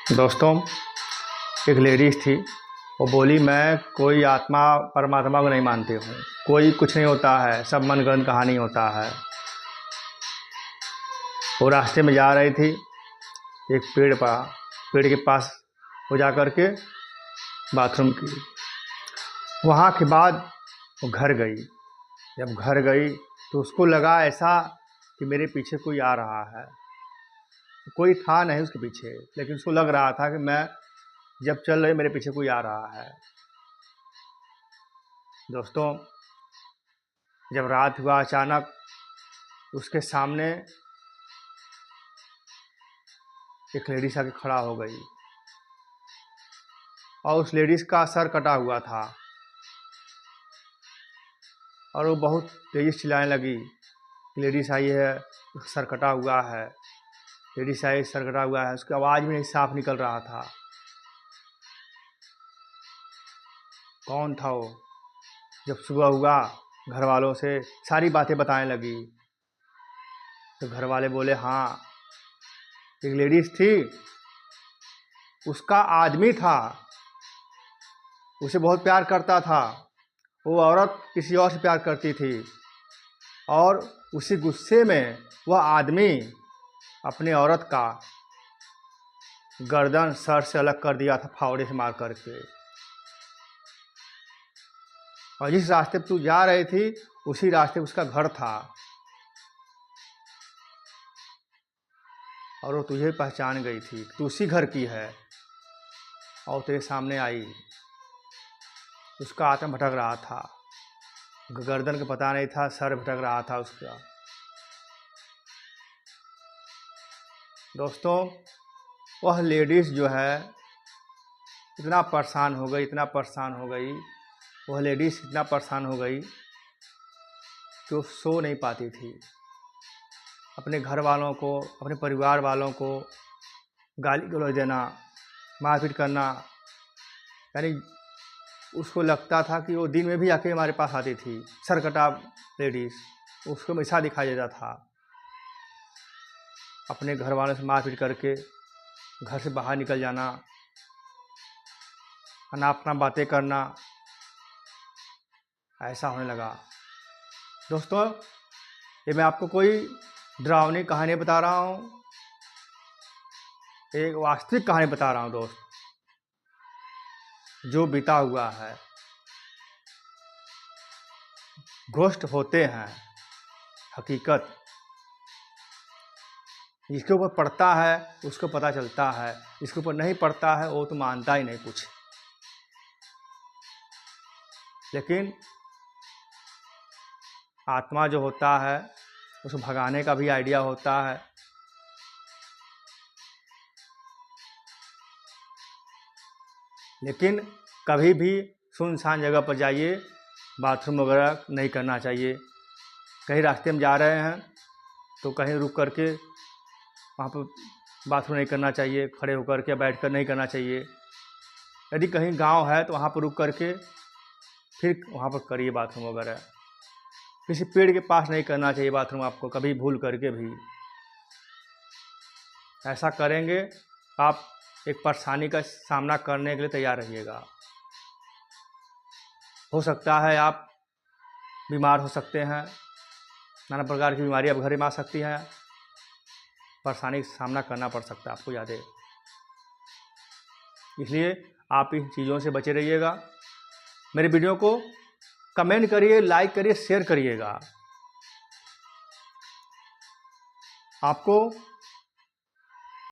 दोस्तों, एक लेडीज़ थी। वो बोली, मैं कोई आत्मा परमात्मा को नहीं मानती हूँ, कोई कुछ नहीं होता है, सब मनगढ़ंत कहानी होता है। वो रास्ते में जा रही थी, एक पेड़ के पास वो जा कर के बाथरूम की। वहाँ के बाद वो घर गई। जब घर गई तो उसको लगा ऐसा कि मेरे पीछे कोई आ रहा है। कोई था नहीं उसके पीछे, लेकिन उसको लग रहा था कि मैं जब चल रही मेरे पीछे कोई आ रहा है। दोस्तों, जब रात हुआ, अचानक उसके सामने एक लेडीज आके खड़ा हो गई और उस लेडीज़ का सर कटा हुआ था और वो बहुत तेज़ी से चिल्लाने लगी, लेडीज़ आई है, सर कटा हुआ है, लेडीज़ आई, सर कटा हुआ है। उसकी आवाज़ भी नहीं साफ निकल रहा था। कौन था वो? जब सुबह हुआ, घर वालों से सारी बातें बताने लगी। तो घर वाले बोले, हाँ, एक लेडीज़ थी, उसका आदमी था, उसे बहुत प्यार करता था। वो औरत किसी और से प्यार करती थी और उसी गुस्से में वह आदमी अपने औरत का गर्दन सर से अलग कर दिया था, फावड़े से मार करके। और जिस रास्ते पे तू जा रही थी, उसी रास्ते उसका घर था और वो तुझे पहचान गई थी, तू उसी घर की है और तेरे सामने आई। उसका आत्मा भटक रहा था, गर्दन का पता नहीं था, सर भटक रहा था उसका। दोस्तों, वह लेडीज़ जो है इतना परेशान हो गई, इतना परेशान हो गई, वह लेडीज़ इतना परेशान हो गई कि वो सो नहीं पाती थी। अपने घर वालों को, अपने परिवार वालों को गाली गलौज देना, मारपीट करना, यानी उसको लगता था कि वो दिन में भी आके हमारे पास आती थी, सरकटा लेडीज़, उसको हमेशा दिखाई देता था। अपने घर वालों से मारपीट करके घर से बाहर निकल जाना, अनाप बातें करना, ऐसा होने लगा। दोस्तों, ये मैं आपको कोई डरावनी कहानी बता रहा हूँ, एक वास्तविक कहानी बता रहा हूँ दोस्त, जो बीता हुआ है। घोस्ट होते हैं, हकीकत जिसके ऊपर पड़ता है उसको पता चलता है, जिसके ऊपर नहीं पड़ता है वो तो मानता ही नहीं कुछ। लेकिन आत्मा जो होता है उसको भगाने का भी आइडिया होता है। लेकिन कभी भी सुनसान जगह पर जाइए, बाथरूम वगैरह नहीं करना चाहिए। कहीं रास्ते में जा रहे हैं तो कहीं रुक करके वहाँ पर बाथरूम नहीं करना चाहिए, खड़े होकर के बैठ कर नहीं करना चाहिए। यदि कहीं गांव है तो वहाँ पर रुक करके फिर वहाँ पर करिए बाथरूम वगैरह। किसी पेड़ के पास नहीं करना चाहिए बाथरूम आपको कभी भूल करके भी। ऐसा करेंगे आप एक परेशानी का सामना करने के लिए तैयार रहिएगा। हो सकता है आप बीमार हो सकते हैं, नाना प्रकार की बीमारी अब घर में आ सकती हैं, परेशानी का सामना करना पड़ सकता है आपको ज़्यादा। इसलिए आप इन चीज़ों से बचे रहिएगा। मेरे वीडियो को कमेंट करिए, लाइक करिए, शेयर करिएगा। आपको